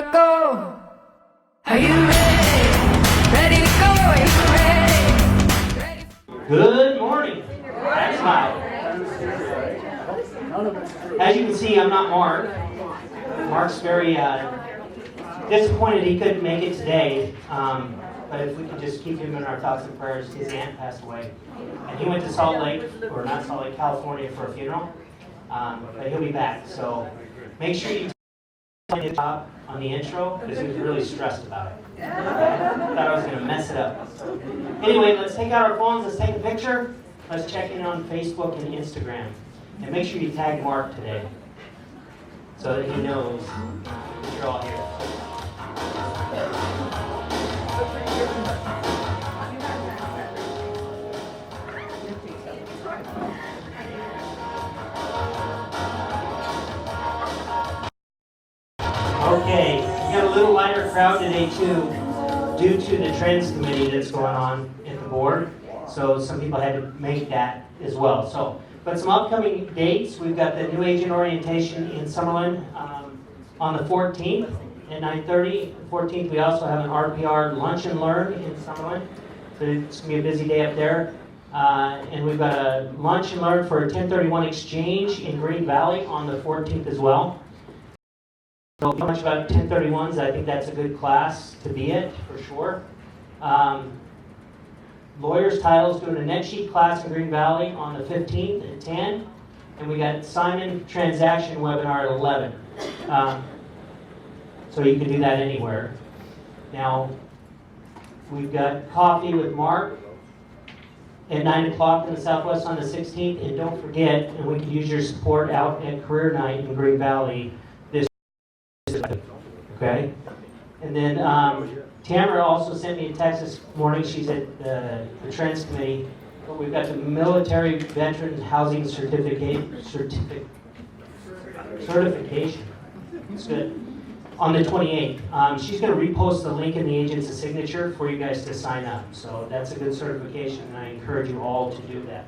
wanna go? Are you ready? Ready to go? Are you ready? Good morning. That's hi. As you can see, I'm not Mark. Mark's very disappointed he couldn't make it today. But if we could just keep him in our thoughts and prayers, his aunt passed away. And he went to Salt Lake, or not Salt Lake, California for a funeral. But he'll be back. So make sure you tell his job on the intro, because he was really stressed about it. Thought I was going to mess it up. Anyway, let's take out our phones, let's take a picture. Let's check in on Facebook and Instagram. And make sure you tag Mark today, so that he knows that you're all here. Okay, we got a little lighter crowd today too, due to the trends committee that's going on at the board. So some people had to make that as well. But some upcoming dates, we've got the new agent orientation in Summerlin on the 14th at 9:30. The 14th, we also have an RPR lunch and learn in Summerlin. So it's going to be a busy day up there. And we've got a lunch and learn for a 1031 exchange in Green Valley on the 14th as well. So if you know much about 1031s, I think that's a good class to be at for sure. Lawyer's titles doing a net sheet class in Green Valley on the 15th at 10. And we got Simon transaction webinar at 11. So you can do that anywhere. Now, we've got coffee with Mark at 9 o'clock in the Southwest on the 16th. And don't forget, and we can use your support out at Career Night in Green Valley this okay? And then Tamara also sent me a text this morning. She's at the Trends Committee. But we've got the Military Veterans Housing Certification. It's good. On the 28th. She's going to repost the link in the agent's signature for you guys to sign up. So that's a good certification, and I encourage you all to do that.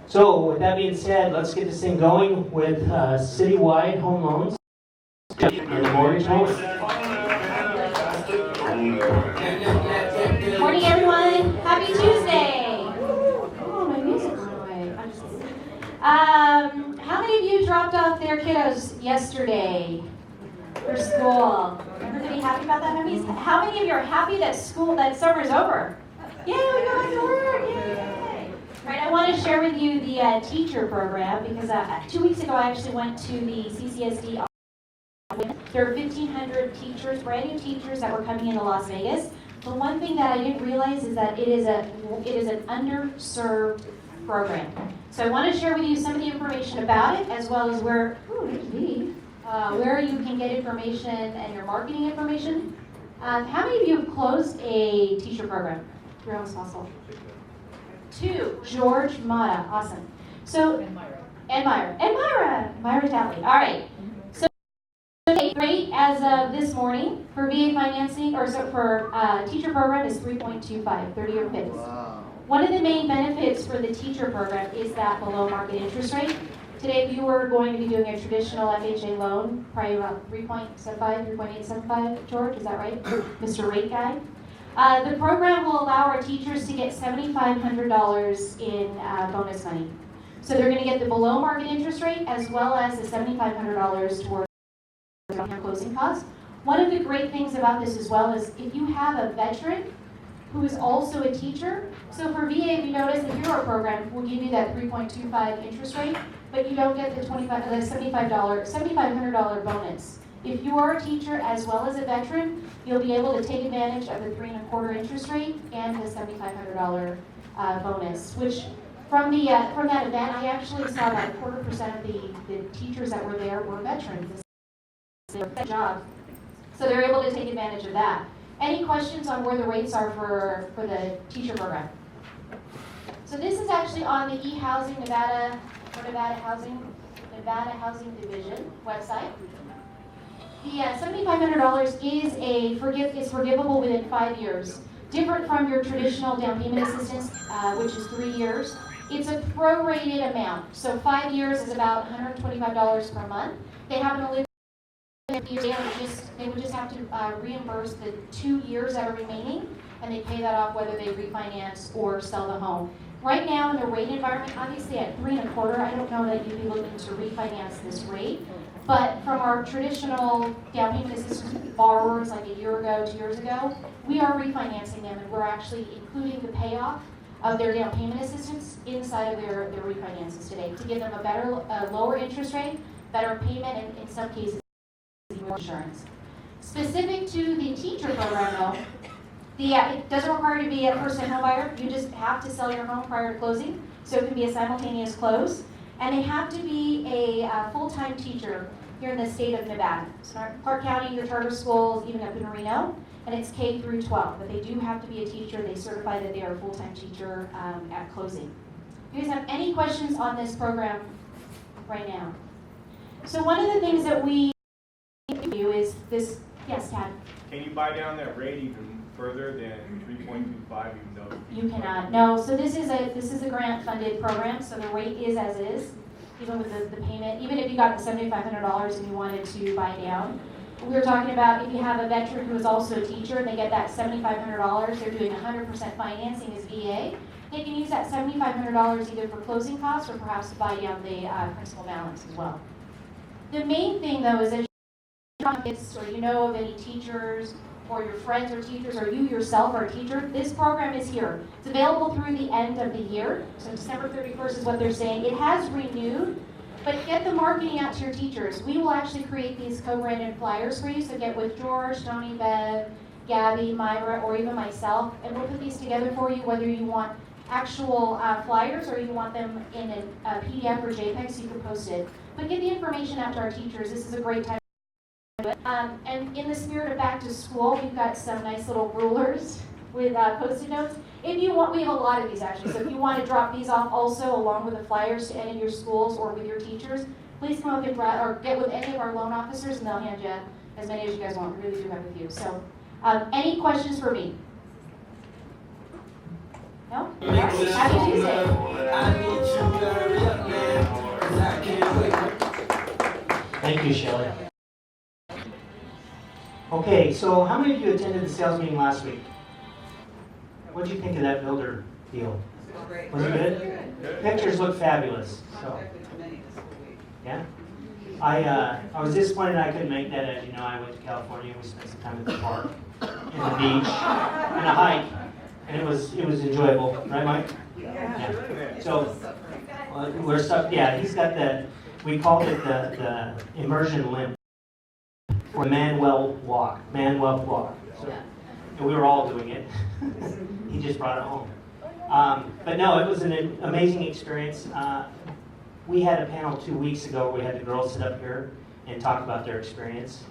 So with that being said, let's get this thing going with citywide home loans and mortgage loans. Morning, everyone. Happy Tuesday. Oh, my music went away. I'm just kidding. How many of you dropped off their kiddos yesterday for school? Everybody happy about that, honey? How many of you are happy that summer's over? Yay, we go back to work. Yay. Right, I want to share with you the teacher program because 2 weeks ago I actually went to the CCSD. There are 1,500 teachers, brand new teachers that were coming into Las Vegas. But one thing that I didn't realize is that it is an underserved program. So I want to share with you some of the information about it, as well as where you can get information and your marketing information. How many of you have closed a teacher program? You're almost possible. 2. George Mata, awesome. So and Myra Talley. All right. Rate as of this morning for VA financing, for teacher program is 3.25, 30-year fixed. Wow. One of the main benefits for the teacher program is that below market interest rate. Today, if you were going to be doing a traditional FHA loan, probably around 3.75, 3.875, George, is that right? Mr. Rate Guy. The program will allow our teachers to get $7,500 in bonus money. So they're going to get the below market interest rate as well as the $7,500 towards closing costs. One of the great things about this as well is if you have a veteran who is also a teacher, so for VA, if you notice the Hero program will give you that 3.25 interest rate, but you don't get the $7,500 bonus. If you are a teacher as well as a veteran, you'll be able to take advantage of the 3.25 interest rate and the $7,500 bonus, which from that event, I actually saw that 25% of the teachers that were there were veterans. Job. So they're able to take advantage of that. Any questions on where the rates are for the teacher program? So this is actually on the eHousing Nevada Housing Division website. The $7,500 is forgivable within 5 years. Different from your traditional down payment assistance, which is 3 years. It's a prorated amount. So 5 years is about $125 per month. They happen to live they would just have to reimburse the 2 years that are remaining, and they pay that off whether they refinance or sell the home. Right now in the rate environment, obviously at 3.25%, I don't know that you'd be looking to refinance this rate. But from our traditional down payment assistance borrowers like a year ago, 2 years ago, we are refinancing them, and we're actually including the payoff of their down payment assistance inside of their refinances today to give them a better, lower interest rate, better payment, and in some cases, more insurance. Specific to the teacher program though, it doesn't require you to be a first-time home buyer. You just have to sell your home prior to closing, so it can be a simultaneous close. And they have to be a full-time teacher here in the state of Nevada. So Clark County, your charter schools, even up in Reno, and it's K through 12. But they do have to be a teacher. They certify that they are a full-time teacher at closing. Do you guys have any questions on this program right now? So one of the things that we do is this, yes, Tad? Can you buy down that rate even further than 3.25 even though? You cannot. No. So this is a grant-funded program. So the rate is as is, even with the payment. Even if you got the $7,500 and you wanted to buy down, we were talking about if you have a veteran who is also a teacher and they get that $7,500, they're doing 100% financing as VA. They can use that $7,500 either for closing costs or perhaps to buy down the principal balance as well. The main thing though is that or you know of any teachers or your friends are teachers or you yourself are a teacher, this program is here. It's available through the end of the year. So December 31st is what they're saying. It has renewed, but get the marketing out to your teachers. We will actually create these co-branded flyers for you. So get with George, Tony, Bev, Gabby, Myra, or even myself, and we'll put these together for you whether you want actual flyers or you want them in a PDF or JPEG so you can post it. But get the information out to our teachers. This is a great time. And in the spirit of back to school, we've got some nice little rulers with Post-it notes. If you want, we have a lot of these actually. So if you want to drop these off also along with the flyers to any of your schools or with your teachers, please come up and or get with any of our loan officers and they'll hand you as many as you guys want. We really do have with you. So any questions for me? No? All right. Happy Tuesday. Thank you, Shelley. Okay, so how many of you attended the sales meeting last week? What did you think of that builder deal? Was it good? Pictures look fabulous. So, yeah. I was disappointed I couldn't make that. As you know, I went to California. We spent some time at the park, and the beach, and a hike, and it was enjoyable, right, Mike? Yeah. So we're stuck. Yeah, he's got the. We called it the immersion limp. For Manuel walk. So, and we were all doing it. He just brought it home. But no, it was an amazing experience. We had a panel 2 weeks ago where we had the girls sit up here and talk about their experience.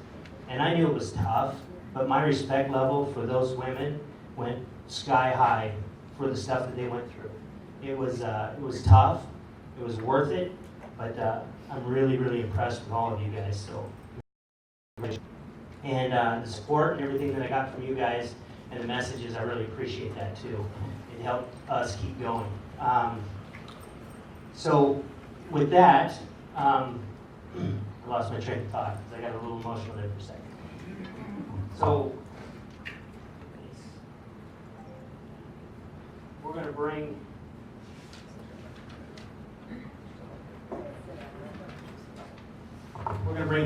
And I knew it was tough, but my respect level for those women went sky high for the stuff that they went through. It was tough. It was worth it. But I'm really, really impressed with all of you guys. So. And the support and everything that I got from you guys and the messages, I really appreciate that too. It helped us keep going. So with that, I lost my train of thought because I got a little emotional there for a second. So we're going to bring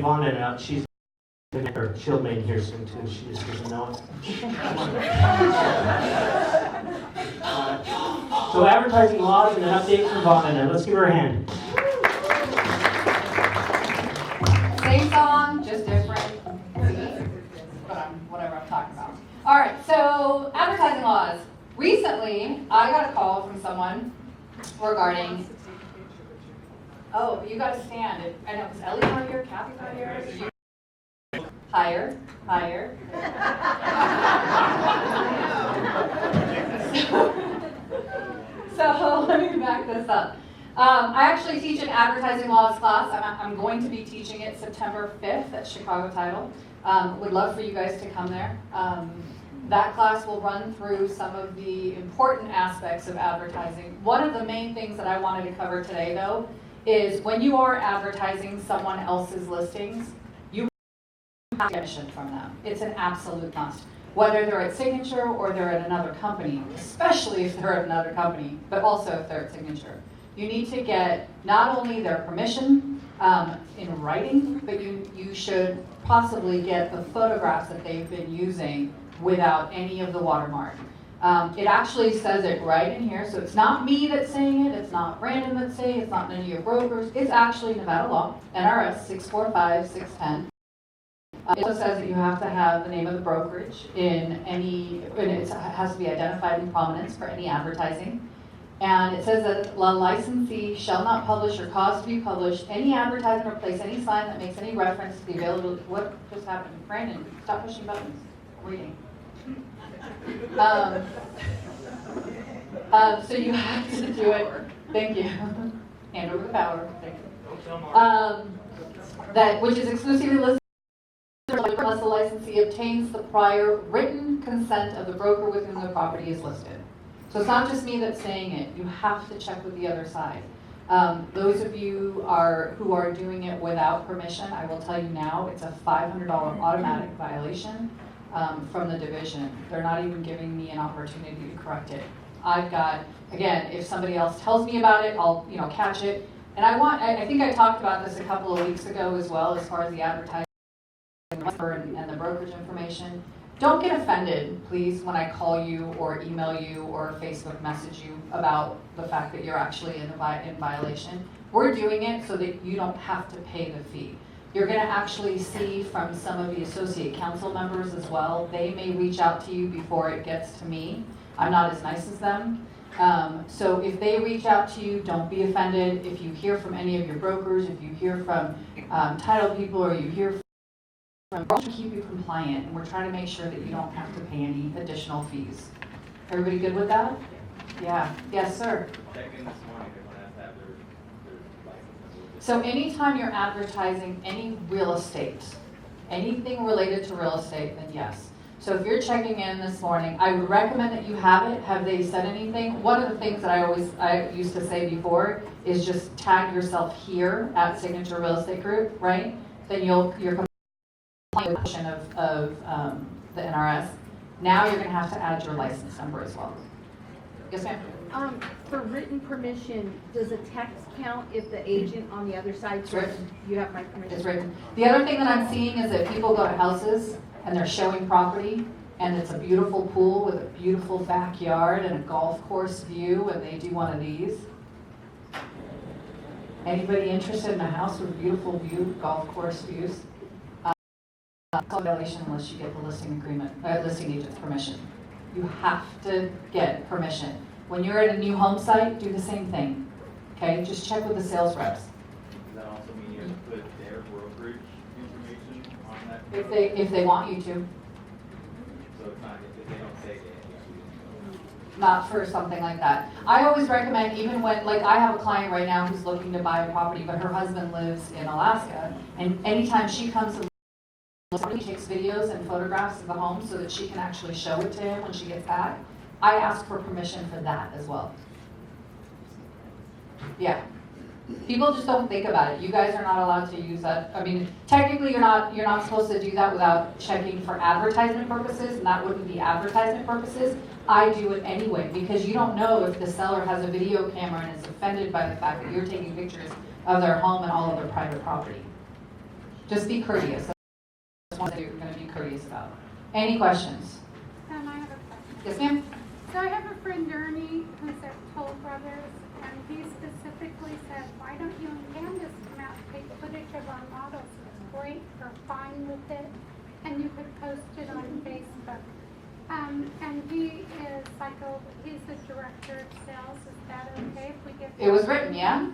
Vonda up. She's she'll make here soon too. She just doesn't know it. So advertising laws and an update from Vonda. Let's give her a hand. Same song, just different. But whatever I'm talking about. All right, so advertising laws. Recently, I got a call from someone regarding. Oh, you got to stand. I know, is Ellie not here? Kathy's not here? Higher. So let me back this up. I actually teach an advertising laws class. I'm going to be teaching it September 5th at Chicago Title. Would love for you guys to come there. That class will run through some of the important aspects of advertising. One of the main things that I wanted to cover today, though, is when you are advertising someone else's listings, have permission from them. It's an absolute must. Whether they're at Signature or they're at another company, especially if they're at another company, but also if they're at Signature. You need to get not only their permission in writing, but you should possibly get the photographs that they've been using without any of the watermark. It actually says it right in here, so it's not me that's saying it, it's not Brandon that's saying it, it's not any of your brokers, it's actually Nevada law, NRS 645610. It also says that you have to have the name of the brokerage in any, and it has to be identified in prominence for any advertising. And it says that a licensee shall not publish or cause to be published any advertisement or place any sign that makes any reference to the availability. What just happened? Brandon, stop pushing buttons. I'm reading. So you have to do it. Thank you. Hand over the power. Thank you. That which is exclusively listed unless the licensee obtains the prior written consent of the broker with whom the property is listed. So it's not just me that's saying it. You have to check with the other side. Those of you who are doing it without permission, I will tell you now, it's a $500 automatic violation from the division. They're not even giving me an opportunity to correct it. I've got, again, if somebody else tells me about it, I'll catch it. And I think I talked about this a couple of weeks ago as well, as far as the advertising and the brokerage information. Don't get offended, please, when I call you or email you or Facebook message you about the fact that you're actually in violation. We're doing it so that you don't have to pay the fee. You're going to actually see from some of the associate council members as well, they may reach out to you before it gets to me. I'm not as nice as them. So if they reach out to you, don't be offended. If you hear from any of your brokers, if you hear from title people, or you hear we're trying to keep you compliant, and we're trying to make sure that you don't have to pay any additional fees. Everybody good with that? Yeah. Yes, sir. Check in this morning, they want to have their license. So anytime you're advertising any real estate, anything related to real estate, then yes. So if you're checking in this morning, I would recommend that you have it. Have they said anything? One of the things that I used to say before is just tag yourself here at Signature Real Estate Group, right? Then you're of the NRS. Now you're going to have to add your license number as well. Yes, ma'am. For written permission, does a text count if the agent on the other side says you have my permission? It's written. The other thing that I'm seeing is that people go to houses and they're showing property, and it's a beautiful pool with a beautiful backyard and a golf course view, and they do one of these. Anybody interested in a house with beautiful view, golf course views? It's a violation unless you get the listing agent's permission. You have to get permission. When you're at a new home site, do the same thing. Okay, just check with the sales reps. Does that also mean you have to put their brokerage information on that? If they want you to. So it's not, if they don't say that. Not for something like that. I always recommend, even when, like, I have a client right now who's looking to buy a property, but her husband lives in Alaska, and anytime she comes to she takes videos and photographs of the home so that she can actually show it to him when she gets back. I ask for permission for that as well. Yeah. People just don't think about it. You guys are not allowed to use that. I mean, technically you're not supposed to do that without checking for advertisement purposes, and that wouldn't be advertisement purposes. I do it anyway because you don't know if the seller has a video camera and is offended by the fact that you're taking pictures of their home and all of their private property. Just be courteous. One that you're going to be courteous about. Any questions? I have a question. Yes, ma'am? So I have a friend, Ernie, who's at Toll Brothers, and he specifically said, why don't you and Candace come out and take footage of our models? It's great, we're fine with it, and you could post it on Facebook. And he is he's the director of sales. Is that okay if we get It was written, yeah?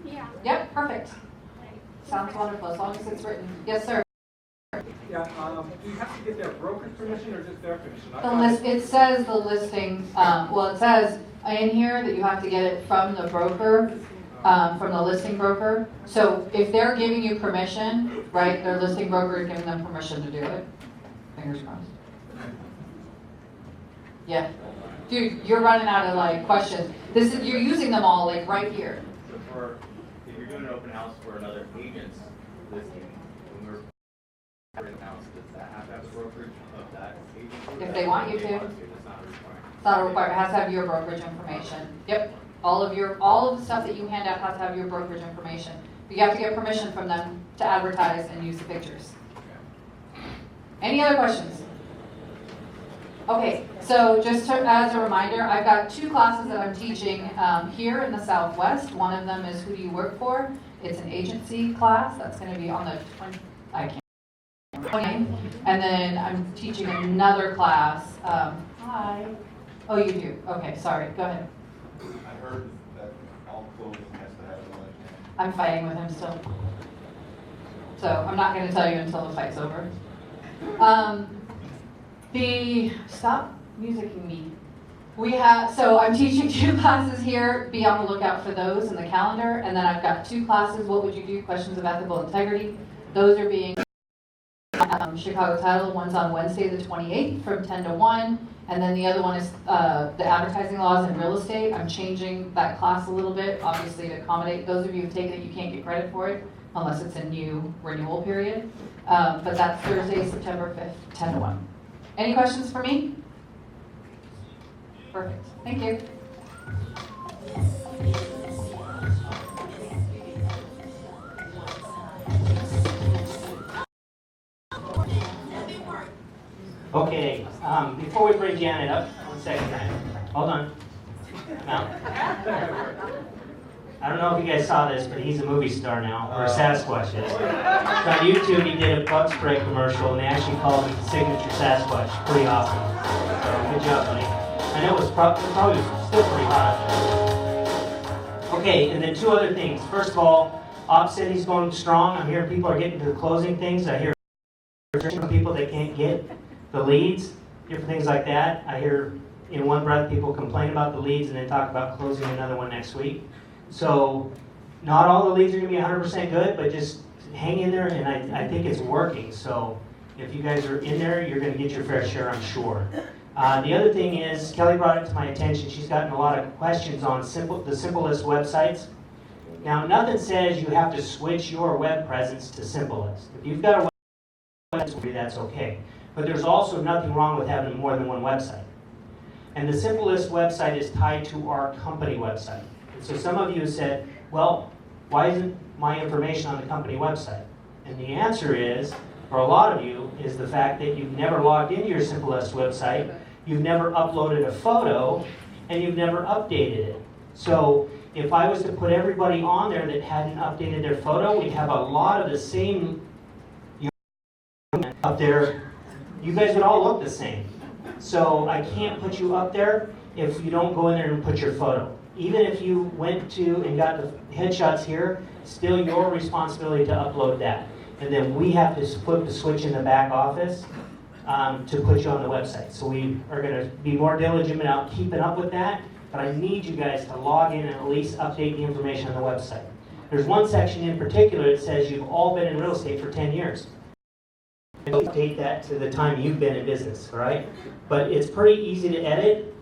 Yeah. Yep, perfect. Sounds wonderful, as long as it's written. Yes, sir? Yeah, do you have to get their broker's permission or just their permission? It says the listing, it says in here that you have to get it from the broker, from the listing broker. So if they're giving you permission, right, their listing broker is giving them permission to do it. Fingers crossed. Yeah. Dude, you're running out of questions. You're using them all right here. So if you're doing an open house for another agent's listing, when we're if they want you to. It's not a requirement, it has to have your brokerage information. Yep, all of the stuff that you hand out has to have your brokerage information. But you have to get permission from them to advertise and use the pictures. Any other questions? Okay, so just as a reminder, I've got 2 classes that I'm teaching here in the Southwest. One of them is Who Do You Work For? It's an agency class. That's going to be on the 20th. And then I'm teaching another class. Hi. Oh, you do? Okay, sorry. Go ahead. I heard that all clothing has to have the legend. I'm fighting with him still. So I'm not going to tell you until the fight's over. Stop musicking me. So I'm teaching 2 classes here. Be on the lookout for those in the calendar. And then I've got 2 classes, What Would You Do? Questions of Ethical Integrity. Those are being Chicago Title. One's on Wednesday the 28th from 10 to 1. And then the other one is the advertising laws in real estate. I'm changing that class a little bit, obviously to accommodate those of you who've taken it. You can't get credit for it unless it's a new renewal period. But that's Thursday, September 5th, 10 to 1. Any questions for me? Perfect. Thank you. Okay, before we bring Janet up, 1 second. Hold on. Now, I don't know if you guys saw this, but he's a movie star now, or Sasquatch is. So on YouTube, he did a bug spray commercial, and they actually called it the signature Sasquatch. Pretty awesome. So good job, buddy. I know it was probably still pretty hot. Okay, and then 2 other things. First of all, Op said he's going strong. I'm hearing people are getting to the closing things. I hear people that can't get the leads, different things like that. I hear in one breath people complain about the leads and then talk about closing another one next week. So not all the leads are going to be 100% good, but just hang in there, and I think it's working. So if you guys are in there, you're going to get your fair share, I'm sure. The other thing is, Kelly brought it to my attention. She's gotten a lot of questions on the simplest websites. Now, nothing says you have to switch your web presence to simplest. If you've got a website, that's okay. But there's also nothing wrong with having more than one website. And the simplest website is tied to our company website. And so some of you said, well, why isn't my information on the company website? And the answer is, for a lot of you, is the fact that you've never logged into your simplest website, you've never uploaded a photo, and you've never updated it. So if I was to put everybody on there that hadn't updated their photo, we'd have a lot of the same up there. You guys would all look the same. So I can't put you up there if you don't go in there and put your photo. Even if you went to and got the headshots here, still your responsibility to upload that. And then we have to flip the switch in the back office to put you on the website. So we are going to be more diligent about keeping up with that, but I need you guys to log in and at least update the information on the website. There's one section in particular that says you've all been in real estate for 10 years. Update that to the time you've been in business, all right? But it's pretty easy to edit.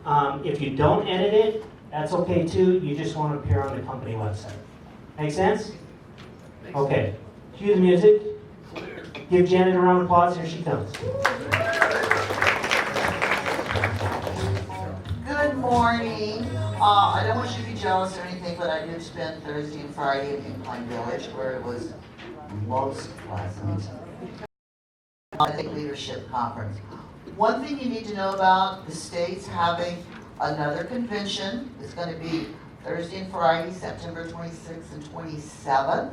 If you don't edit it, that's okay too. You just want to appear on the company website. Make sense? Okay. Cue the music. Give Janet a round of applause. Here she comes. Good morning. I don't want you to be jealous or anything, but I did spend Thursday and Friday in Pine Village, where it was most pleasant. I think leadership conference. One thing you need to know about, the state's having another convention. It's going to be Thursday and Friday, September 26th and 27th.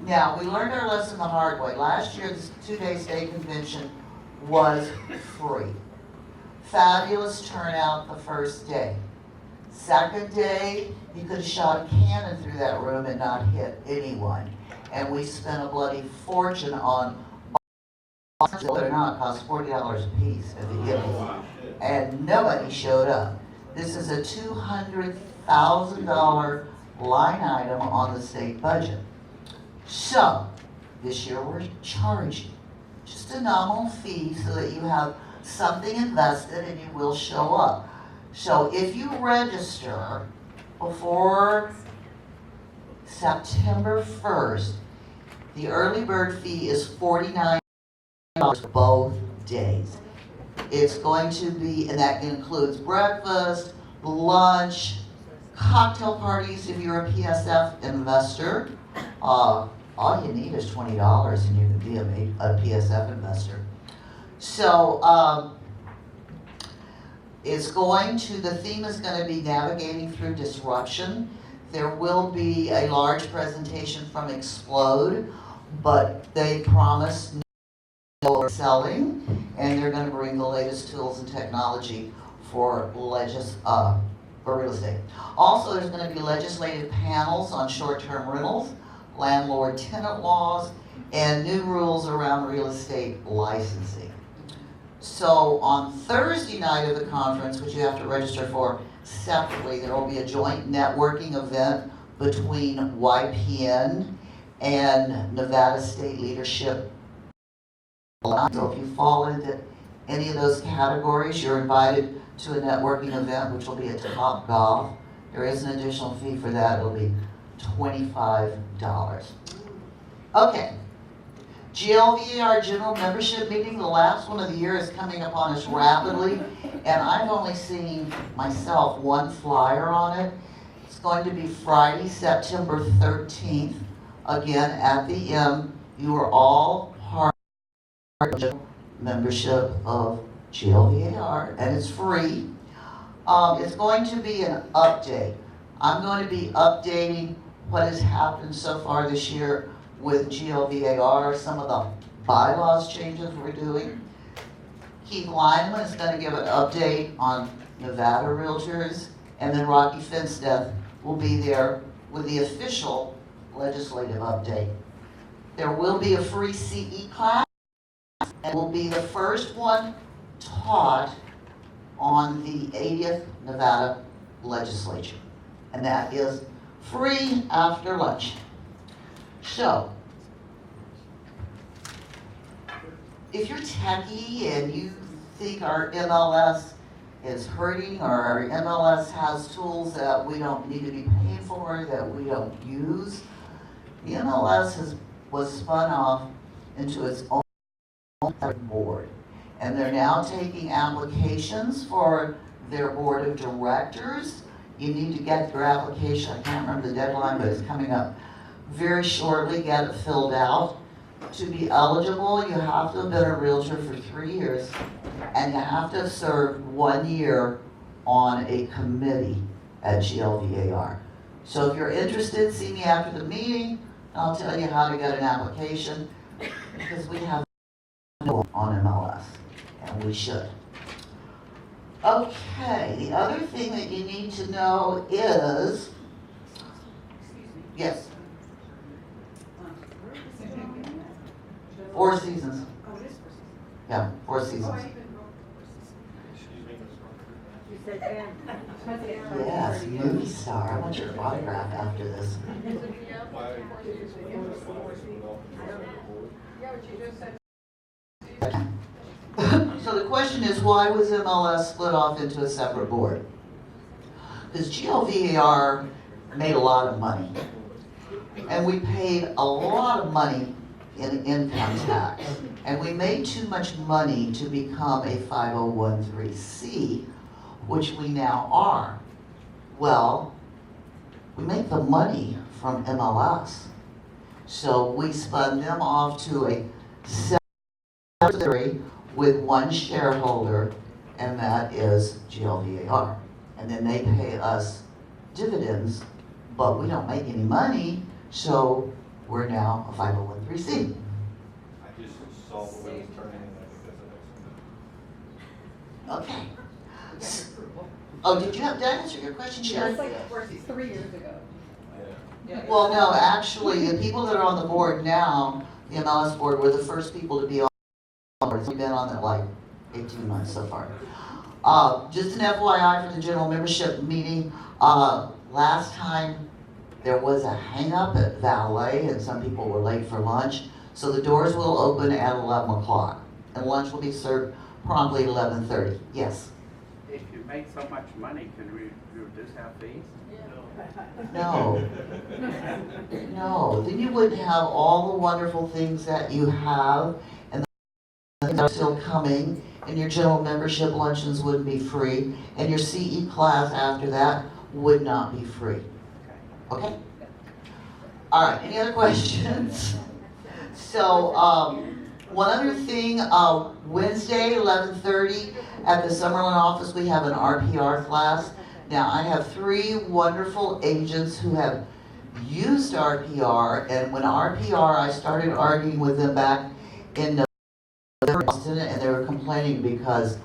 Now, we learned our lesson the hard way. Last year, this 2-day state convention was free. Fabulous turnout the first day. Second day, you could have shot a cannon through that room and not hit anyone. And we spent a bloody fortune on believe it or not, cost $40 a piece at the beginning, and nobody showed up. This is a $200,000 line item on the state budget. So, this year we're charging just a nominal fee so that you have something invested and you will show up. So if you register before September 1st, the early bird fee is $49 both days. It's going to be, and that includes breakfast, lunch, cocktail parties if you're a PSF investor. All you need is $20 and you can be a PSF investor. So the theme is going to be navigating through disruption. There will be a large presentation from Explode, but they promise no selling, and they're going to bring the latest tools and technology for real estate. Also, there's going to be legislative panels on short-term rentals, landlord-tenant laws, and new rules around real estate licensing. So on Thursday night of the conference, which you have to register for separately, there will be a joint networking event between YPN and Nevada State Leadership. So if you fall into any of those categories, you're invited to a networking event, which will be at Top Golf. There is an additional fee for that. It'll be $25. Okay. GLVAR General Membership Meeting, the last one of the year, is coming upon us rapidly, and I've only seen, myself, one flyer on it. It's going to be Friday, September 13th, again at the M. You are all part of the membership of GLVAR, and it's free. It's going to be an update. I'm going to be updating what has happened so far this year with GLVAR, some of the bylaws changes we're doing. Keith Lyman is going to give an update on Nevada Realtors, and then Rocky Finstead will be there with the official legislative update. There will be a free CE class, and will be the first one taught on the 80th Nevada legislature, and that is free after lunch. So, if you're techie and you think our MLS is hurting, or our MLS has tools that we don't need to be paying for, that we don't use, the MLS was spun off into its own board. And they're now taking applications for their board of directors. You need to get your application, I can't remember the deadline, but it's coming up very shortly. Get it filled out. To be eligible, you have to have been a realtor for 3 years, and you have to have served 1 year on a committee at GLVAR. So if you're interested, see me after the meeting. I'll tell you how to get an application, because we have no on MLS, and we should. Okay, the other thing that you need to know is, yes? Four Seasons. Yeah, Four Seasons. Yes, movie star. I want your autograph after this. So the question is, why was MLS split off into a separate board? Because GLVAR made a lot of money. And we paid a lot of money in income tax. And we made too much money to become a 501(c), which we now are. Well, we make the money from MLS. So we spun them off to a separate with one shareholder, and that is GLVAR. And then they pay us dividends, but we don't make any money, so we're now a 501(c). I just saw the wheels turning, and I think that's the next one. Okay. Oh, did I answer your question, Sherry? It's like 3 years ago. Well, no, actually, the people that are on the board now, the MLS board, were the first people to be on the board. We've been on it like 18 months so far. Just an FYI for the general membership meeting, last time there was a hang-up at Valet and some people were late for lunch. So the doors will open at 11 o'clock and lunch will be served promptly at 11:30. Yes? If you make so much money, can we reduce our fees? No. No, then you wouldn't have all the wonderful things that you have, and the things are still coming, and your general membership luncheons wouldn't be free, and your CE class after that would not be free. Okay? All right, any other questions? So, one other thing, Wednesday, 11:30, at the Summerlin office, we have an RPR class. Now, I have 3 wonderful agents who have used RPR, and when RPR, I started arguing with them back in Boston, and they were complaining because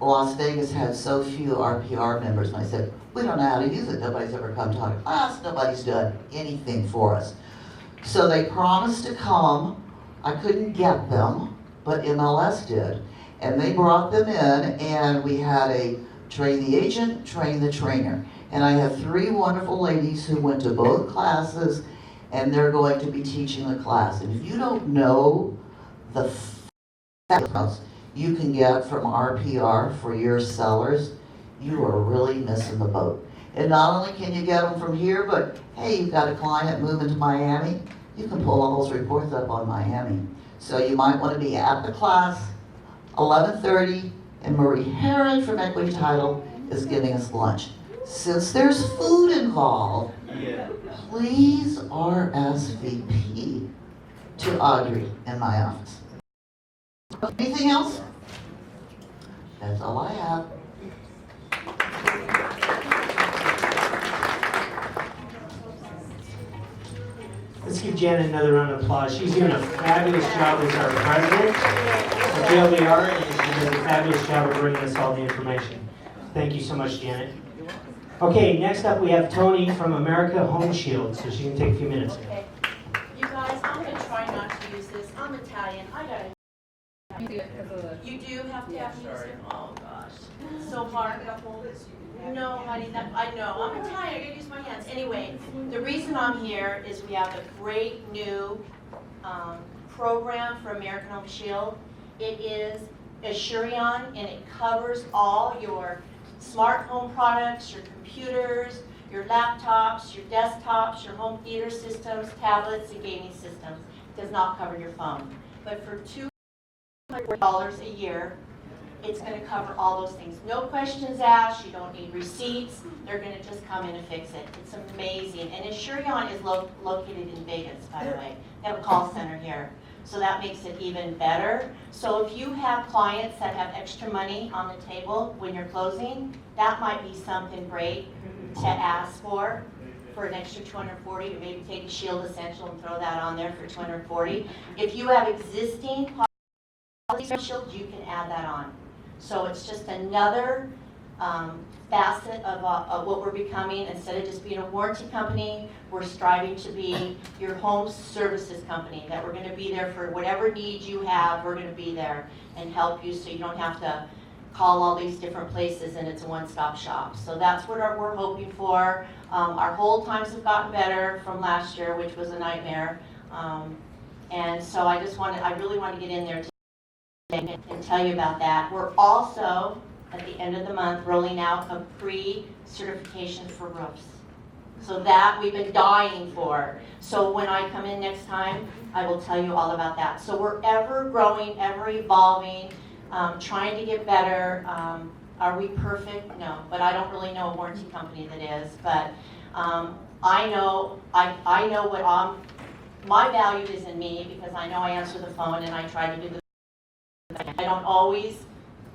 Las Vegas had so few RPR members. And I said, we don't know how to use it. Nobody's ever come to our class. Nobody's done anything for us. So they promised to come. I couldn't get them, but MLS did. And they brought them in, and we had a train the agent, train the trainer. And I have 3 wonderful ladies who went to both classes, and they're going to be teaching the class. And if you don't know the facts you can get from RPR for your sellers, you are really missing the boat. And not only can you get them from here, but hey, you've got a client moving to Miami, you can pull all those reports up on Miami. So you might want to be at the class, 11:30, and Marie Herod from Equity Title is giving us lunch. Since there's food involved, please RSVP to Audrey in my office. Anything else? That's all I have. Let's give Janet another round of applause. She's doing a fabulous job as our president of GLVAR, and she does a fabulous job of bringing us all the information. Thank you so much, Janet. Okay, next up we have Tony from America Home Shield, so she can take a few minutes. Okay. You guys, I'm going to try not to use this. I'm Italian. I got it. You do have to have music? Oh, gosh. It's so hard. No, honey, I know. I'm Italian. I gotta use my hands. Anyway, the reason I'm here is we have a great new program for American Home Shield. It is Assurion, and it covers all your smart home products, your computers, your laptops, your desktops, your home theater systems, tablets, and gaming systems. It does not cover your phone. But for $200 a year, it's going to cover all those things. No questions asked. You don't need receipts. They're going to just come in and fix it. It's amazing. And Assurion is located in Vegas, by the way. They have a call center here. So that makes it even better. So if you have clients that have extra money on the table when you're closing, that might be something great to ask for an extra $240, or maybe take a Shield Essential and throw that on there for $240. If you have existing policies Shield, you can add that on. So it's just another facet of what we're becoming. Instead of just being a warranty company, we're striving to be your home services company, that we're going to be there for whatever needs you have. We're going to be there and help you so you don't have to call all these different places, and it's a one-stop shop. So that's what we're hoping for. Our hold times have gotten better from last year, which was a nightmare. And so I really want to get in there and tell you about that. We're also, at the end of the month, rolling out a pre-certification for roofs. So that we've been dying for. So when I come in next time, I will tell you all about that. So we're ever growing, ever evolving, trying to get better. Are we perfect? No, but I don't really know a warranty company that is. But I know what my value is in me, because I know I answer the phone and I try to do the I don't always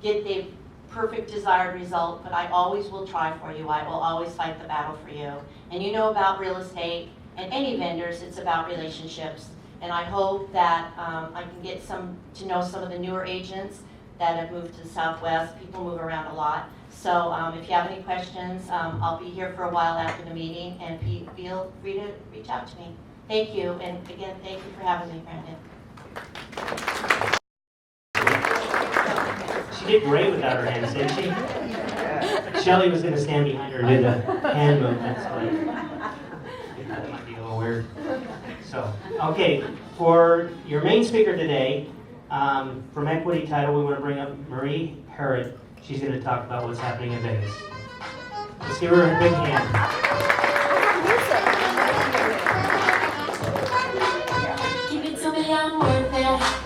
get the perfect desired result, but I always will try for you. I will always fight the battle for you. And you know about real estate and any vendors, it's about relationships. And I hope that I can get to know some of the newer agents that have moved to the Southwest. People move around a lot. So if you have any questions, I'll be here for a while after the meeting, and feel free to reach out to me. Thank you, and again, thank you for having me, Brandon. She did great without her hands, didn't she? Shelly was going to stand behind her and do the hand movements, but that might be a little weird. So, okay, for your main speaker today, from Equity Title, we want to bring up Marie Herod. She's going to talk about what's happening in Vegas. Let's give her a big hand. Give it to me, I'm worth it.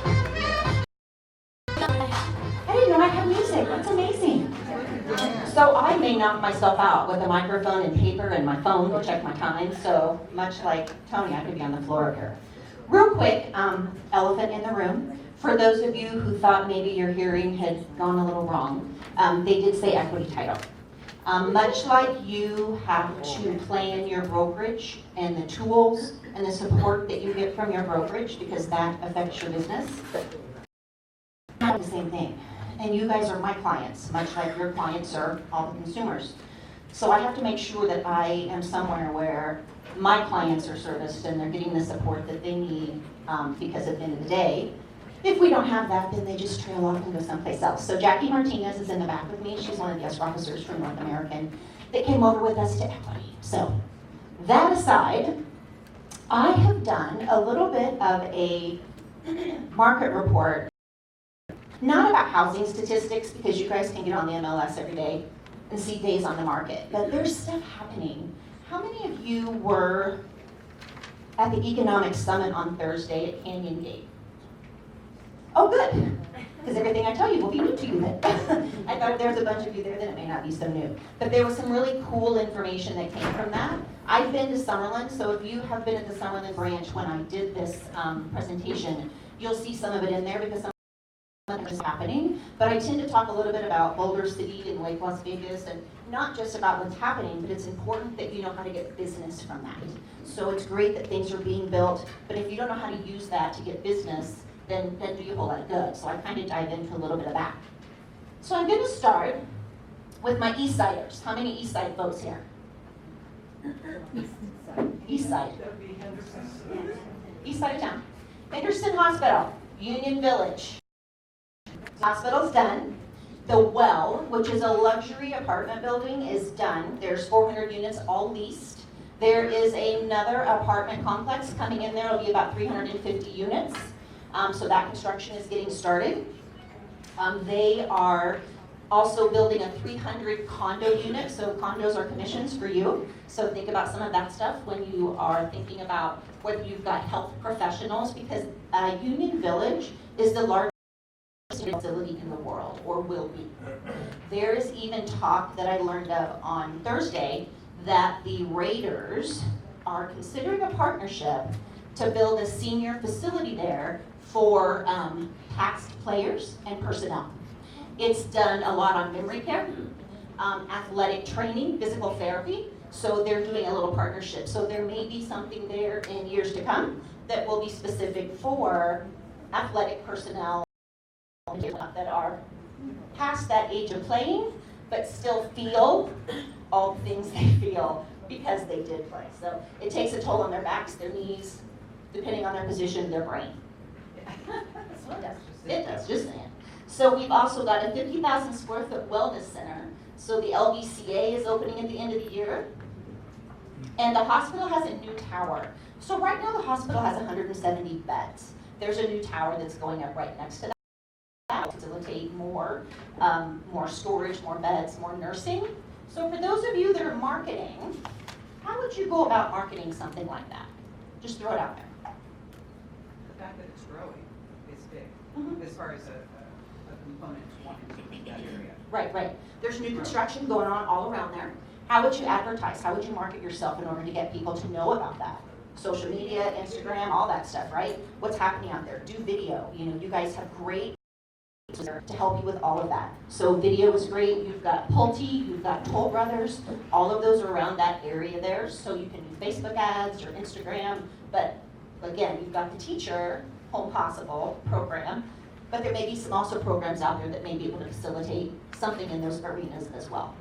have music. That's amazing. So I may knock myself out with a microphone and paper and my phone to check my time. So much like Tony, I could be on the floor here. Real quick, elephant in the room. For those of you who thought maybe your hearing had gone a little wrong, they did say equity title. Much like you have to plan your brokerage and the tools and the support that you get from your brokerage because that affects your business, I do the same thing. And you guys are my clients, much like your clients are all the consumers. So I have to make sure that I am somewhere where my clients are serviced and they're getting the support that they need because at the end of the day, if we don't have that, then they just trail off and go someplace else. So Jackie Martinez is in the back with me. She's one of the escrow officers from North American that came over with us to Equity. So that aside, I have done a little bit of a market report, not about housing statistics because you guys can get on the MLS every day and see days on the market, but there's stuff happening. How many of you were at the Economic Summit on Thursday at Canyon Gate? Oh, good, because everything I tell you will be new to you then. I thought there's a bunch of you there, then it may not be so new. But there was some really cool information that came from that. I've been to Summerlin, so if you have been at the Summerlin branch when I did this presentation, you'll see some of it in there because some is happening, but I tend to talk a little bit about Boulder City and Lake Las Vegas, and not just about what's happening, but it's important that you know how to get business from that. So it's great that things are being built, but if you don't know how to use that to get business, then do you a whole lot of good. So I kind of dive into a little bit of that. So I'm going to start with my East Siders. How many East Side folks here? East Side. East Side of town. Henderson Hospital, Union Village. Hospital's done. The Well, which is a luxury apartment building, is done. There's 400 units all leased. There is another apartment complex coming in there. It'll be about 350 units. So that construction is getting started. They are also building a 300 condo unit. So condos are commissions for you. So think about some of that stuff when you are thinking about whether you've got health professionals, because Union Village is the largest facility in the world, or will be. There is even talk that I learned of on Thursday that the Raiders are considering a partnership to build a senior facility there for taxed players and personnel. It's done a lot on memory care, athletic training, physical therapy, so they're doing a little partnership. So there may be something there in years to come that will be specific for athletic personnel that are past that age of playing, but still feel all the things they feel because they did play. So it takes a toll on their backs, their knees, depending on their position, their brain. It does, just saying. So we've also got a 50,000 square foot wellness center. So the LVCA is opening at the end of the year. And the hospital has a new tower. So right now the hospital has 170 beds. There's a new tower that's going up right next to that. Facilitate more storage, more beds, more nursing. So for those of you that are marketing, how would you go about marketing something like that? Just throw it out there. The fact that it's growing is big, as far as a component wanting to be that area. Right. There's new construction going on all around there. How would you advertise? How would you market yourself in order to get people to know about that? Social media, Instagram, all that stuff, right? What's happening out there? Do video. You know, you guys have great to help you with all of that. So video is great. You've got Pulte, you've got Toll Brothers, all of those are around that area there. So you can do Facebook ads or Instagram, but again, you've got the Teacher Home Possible program, but there may be some also programs out there that may be able to facilitate something in those arenas as well.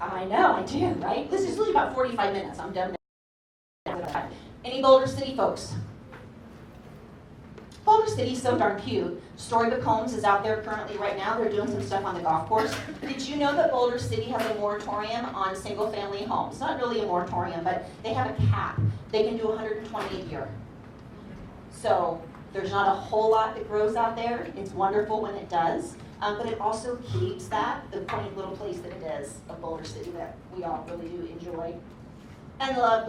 I know, I do, right? This is usually about 45 minutes. I'm done. Any Boulder City folks? Boulder City's so darn cute. Storybook Homes is out there currently right now. They're doing some stuff on the golf course. Did you know that Boulder City has a moratorium on single family homes? Not really a moratorium, but they have a cap. They can do 120 a year. So there's not a whole lot that grows out there. It's wonderful when it does. But it also keeps the quaint little place that it is of Boulder City that we all really do enjoy and love.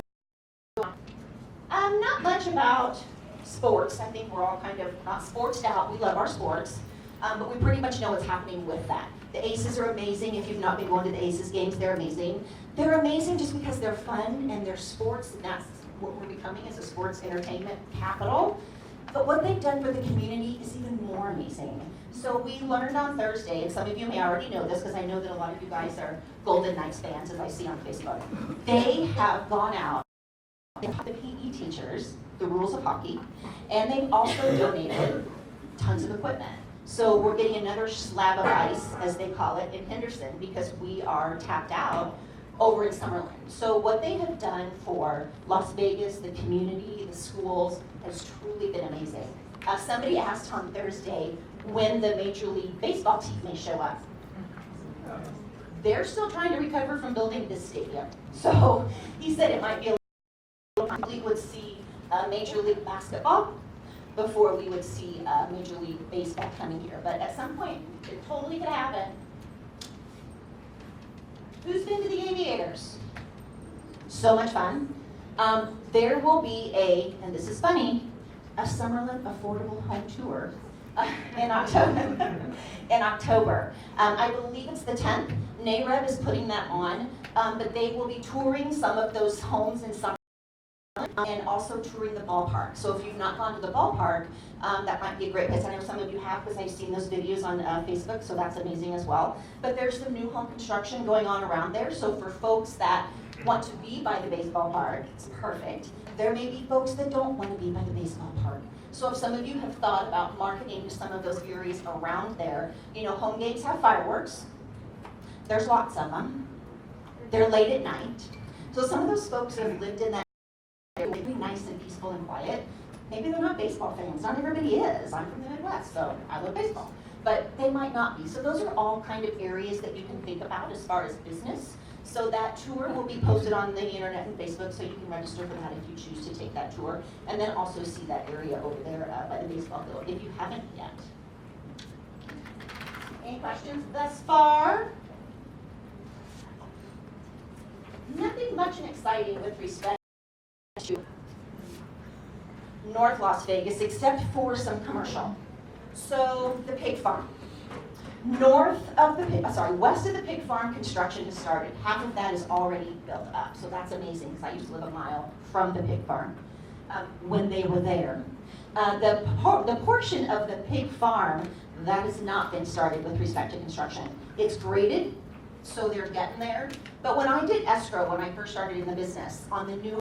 Not much about sports. I think we're all kind of not sportsed out. We love our sports, but we pretty much know what's happening with that. The Aces are amazing. If you've not been going to the Aces games, they're amazing. They're amazing just because they're fun and they're sports, and that's what we're becoming as a sports entertainment capital. But what they've done for the community is even more amazing. So we learned on Thursday, and some of you may already know this because I know that a lot of you guys are Golden Knights fans, as I see on Facebook. They have gone out and taught the PE teachers the rules of hockey, and they've also donated tons of equipment. So we're getting another slab of ice, as they call it, in Henderson because we are tapped out over in Summerlin. So what they have done for Las Vegas, the community, the schools, has truly been amazing. Somebody asked on Thursday when the Major League Baseball team may show up. They're still trying to recover from building this stadium. So he said it might be a little, we would see Major League Basketball before we would see Major League Baseball coming here. But at some point, it totally could happen. Who's been to the Aviators? So much fun. There will be and this is funny, a Summerlin Affordable Home Tour in October. I believe it's the 10th. NAREB is putting that on, but they will be touring some of those homes in Summerlin and also touring the ballpark. So if you've not gone to the ballpark, that might be a great place. I know some of you have because I've seen those videos on Facebook, so that's amazing as well. But there's some new home construction going on around there, so for folks that want to be by the baseball park, it's perfect. There may be folks that don't want to be by the baseball park. So if some of you have thought about marketing to some of those areas around there, you know, home games have fireworks. There's lots of them. They're late at night. So some of those folks that have lived in that area would be nice and peaceful and quiet. Maybe they're not baseball fans. Not everybody is. I'm from the Midwest, so I love baseball. But they might not be. So those are all kind of areas that you can think about as far as business. So that tour will be posted on the internet and Facebook, so you can register for that if you choose to take that tour. And then also see that area over there by the baseball field if you haven't yet. Any questions thus far? Nothing much and exciting with respect to North Las Vegas except for some commercial. So the pig farm. West of the pig farm, construction has started. Half of that is already built up, so that's amazing because I used to live a mile from the pig farm when they were there. The portion of the pig farm that has not been started with respect to construction. It's graded, so they're getting there. But when I did escrow, when I first started in the business, on the new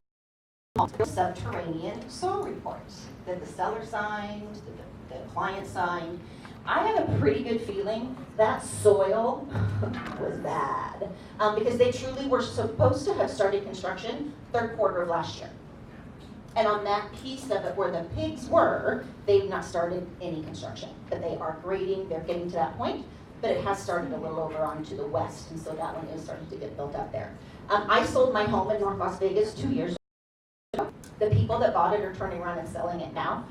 subterranean soil reports that the seller signed, the client signed, I have a pretty good feeling that soil was bad because they truly were supposed to have started construction third quarter of last year. And on that piece of it where the pigs were, they've not started any construction. But they are grading, they're getting to that point, but it has started a little over onto the west, and so that one is starting to get built up there. I sold my home in North Las Vegas 2 years ago. The people that bought it are turning around and selling it now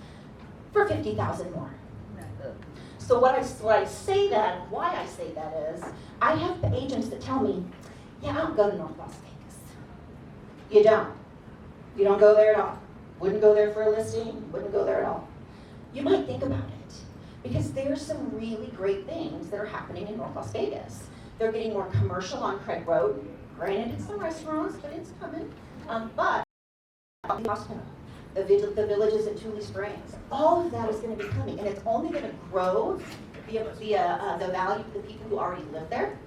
for $50,000 more. So why I say that is, I have agents that tell me, yeah, I don't go to North Las Vegas. You don't. You don't go there at all. Wouldn't go there for a listing, wouldn't go there at all. You might think about it, because there's some really great things that are happening in North Las Vegas. They're getting more commercial on Craig Road. Granted, it's some restaurants, but it's coming. But the hospital, the villages at Tule Springs, all of that is going to be coming, and it's only going to grow the value of the people who already live there.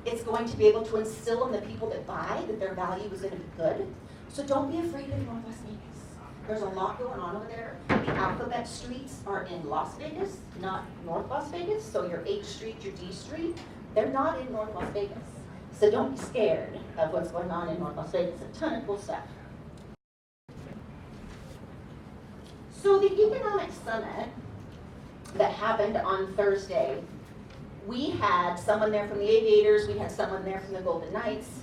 It's going to be able to instill in the people that buy that their value is going to be good. So don't be afraid of North Las Vegas. There's a lot going on over there. The alphabet streets are in Las Vegas, not North Las Vegas. So your H Street, your D Street, they're not in North Las Vegas. So don't be scared of what's going on in North Las Vegas. A ton of cool stuff. So the Economic Summit that happened on Thursday, we had someone there from the Aviators, we had someone there from the Golden Knights,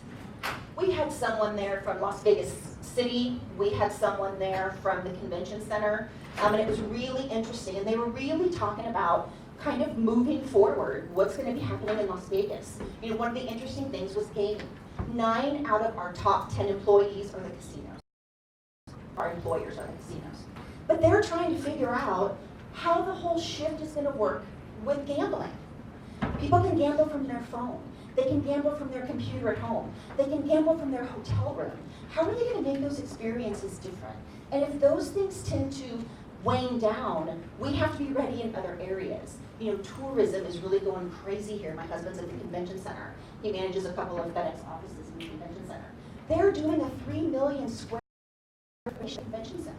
we had someone there from Las Vegas City, we had someone there from the Convention Center, and it was really interesting, and they were really talking about kind of moving forward, what's going to be happening in Las Vegas. You know, one of the interesting things was gaming. 9 out of our top 10 employees are the casinos. our employers are the casinos. But they're trying to figure out how the whole shift is gonna work with gambling. People can gamble from their phone. They can gamble from their computer at home. They can gamble from their hotel room. How are they gonna make those experiences different? And if those things tend to wane down, we have to be ready in other areas. You know, tourism is really going crazy here. My husband's at the convention center. He manages a couple of FedEx offices in the convention center. They're doing a 3 million square foot convention center.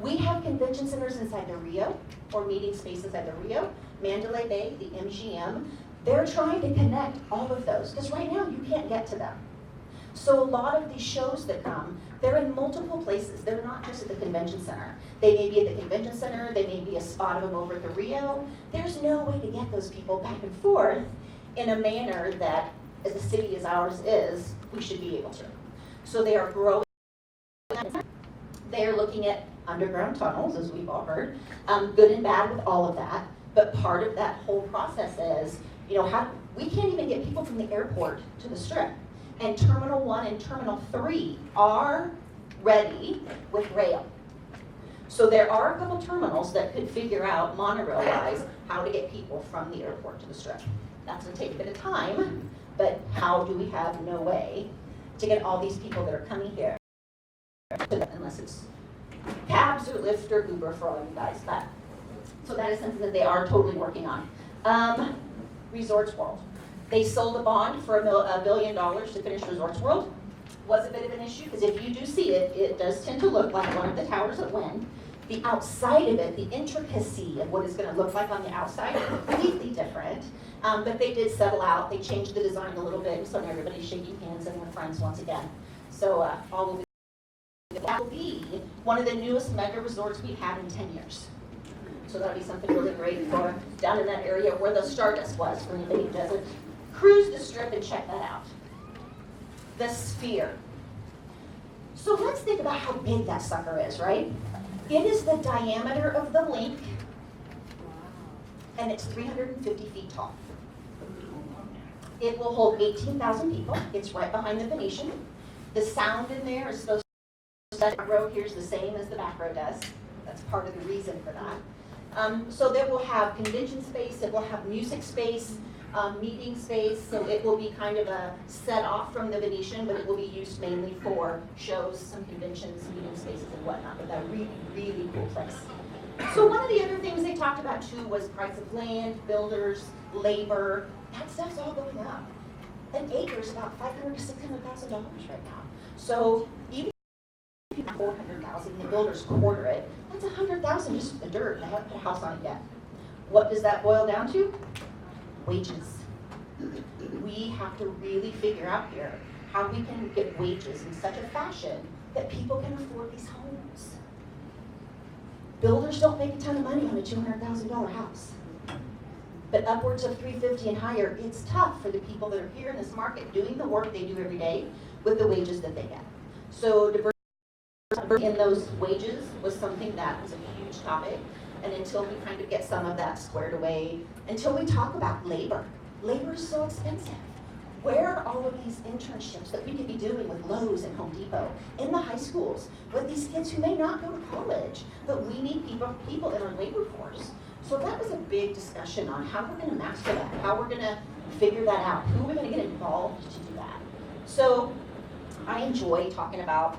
We have convention centers inside the Rio, or meeting spaces at the Rio, Mandalay Bay, the MGM. They're trying to connect all of those, because right now you can't get to them. So a lot of these shows that come, they're in multiple places. They're not just at the convention center. They may be at the convention center, they may be a spot of them over at the Rio. There's no way to get those people back and forth in a manner that, as a city as ours is, we should be able to. So they are growing. They are looking at underground tunnels, as we've all heard, good and bad with all of that. But part of that whole process is, you know, we can't even get people from the airport to the Strip. And Terminal 1 and Terminal 3 are ready with rail. So there are a couple terminals that could figure out, monorail-wise, how to get people from the airport to the Strip. That's going to take a bit of time, but how do we have no way to get all these people that are coming here, unless it's cabs or Lyft or Uber for all you guys. So that is something that they are totally working on. Resorts World. They sold a bond for $1 billion to finish Resorts World. Was a bit of an issue, because if you do see it, it does tend to look like one of the towers at Wynn. The outside of it, the intricacy of what it's going to look like on the outside, is completely different. But they did settle out. They changed the design a little bit, so now everybody's shaking hands and we're friends once again. So all will be. That will be one of the newest mega resorts we've had in 10 years. So that'll be something really great for down in that area where the Stardust was, for anybody who doesn't. Cruise the Strip and check that out. The Sphere. So let's think about how big that sucker is, right? It is the diameter of the link, and it's 350 feet tall. It will hold 18,000 people. It's right behind the Venetian. The sound in there is supposed to, the front row here's the same as the back row does. That's part of the reason for that. So that will have convention space, it will have music space, meeting space, so it will be kind of a set off from the Venetian, but it will be used mainly for shows, some conventions, meeting spaces and whatnot, but that really, really cool place. So one of the other things they talked about too was price of land, builders, labor. That stuff's all going up. An acre is about $500,000 to $600,000 right now. So even if you have $400,000, the builders quarter it, that's $100,000 just for the dirt. They haven't put a house on it yet. What does that boil down to? Wages. We have to really figure out here how we can get wages in such a fashion that people can afford these homes. Builders don't make a ton of money on a $200,000 house. But upwards of $350,000 and higher, it's tough for the people that are here in this market doing the work they do every day with the wages that they get. So diversity in those wages was something that was a huge topic. And until we kind of get some of that squared away, until we talk about labor. Labor is so expensive. Where are all of these internships that we could be doing with Lowe's and Home Depot in the high schools with these kids who may not go to college, but we need people in our labor force. So that was a big discussion on how we're going to master that, how we're going to figure that out, who we're going to get involved to do that. So I enjoy talking about,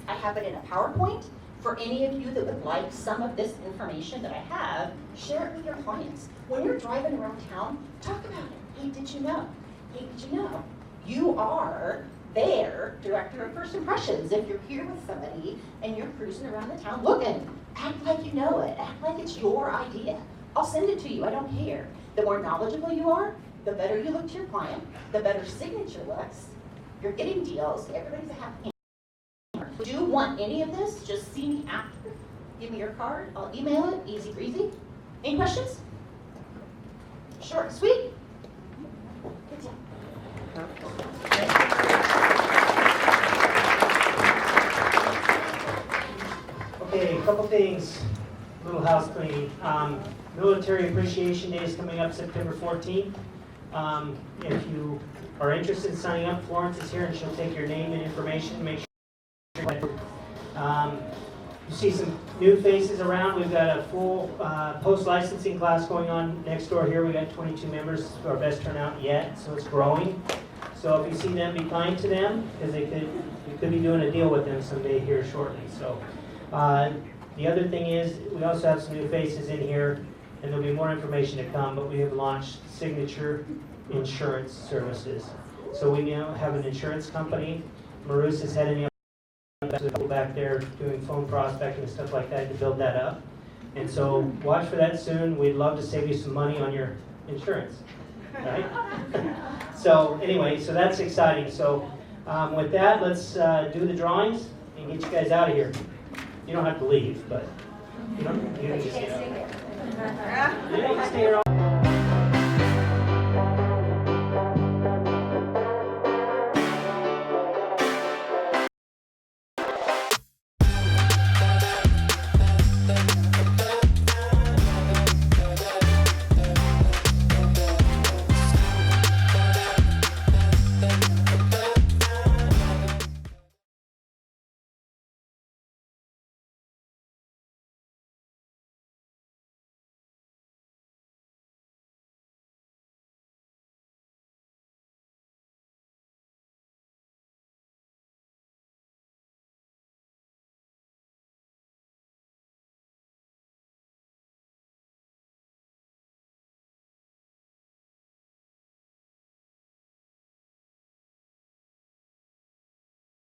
I have it in a PowerPoint. For any of you that would like some of this information that I have, share it with your clients. When you're driving around town, talk about it. Hey, did you know? Hey, did you know? You are their director of first impressions. If you're here with somebody and you're cruising around the town looking, act like you know it. Act like it's your idea. I'll send it to you. I don't care. The more knowledgeable you are, the better you look to your client, the better signature looks. You're getting deals. Everybody's a happy. If you want any of this, just see me after. Give me your card. I'll email it. Easy breezy. Any questions? Short and sweet. Good job. Okay, a couple things. Little house cleaning. Military Appreciation Day is coming up September 14th. If you are interested in signing up, Florence is here and she'll take your name and information. Make sure You see some new faces around. We've got a full post-licensing class going on next door here. We got 22 members, our best turnout yet, so it's growing. So if you see them, be kind to them, because you could be doing a deal with them someday here shortly. So the other thing is, we also have some new faces in here, and there'll be more information to come, but we have launched Signature Insurance Services. So we now have an insurance company. Marus is heading up back there doing phone prospecting and stuff like that to build that up. And so watch for that soon. We'd love to save you some money on your insurance, right? So anyway, so that's exciting. So with that, let's do the drawings and get you guys out of here. You don't have to leave, but you can just stay here. You can stay here all